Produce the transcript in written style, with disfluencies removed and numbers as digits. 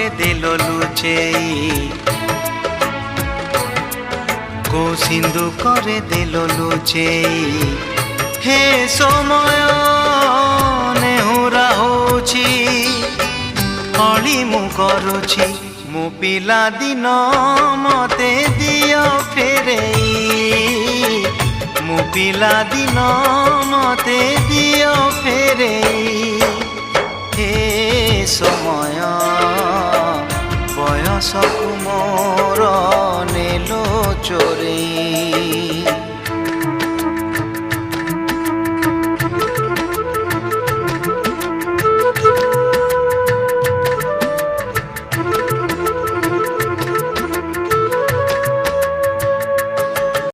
করে দিল লুচেই কো সিন্ধু করে দিল লুচেই হে সময় নেহুরা হଉଛି অଳି ମୁଁ କରୁଛି ମୋ ପିଲା ଦିନ ମତେ ଦିଅ ଫେରେଇ ମୋ ପିଲା ଦିନ ମତେ ଦିଅ ଫେରେଇ ହେ ସମୟ ବୟସକୁ ମୋର ନେଲ ଚୋରେଇ।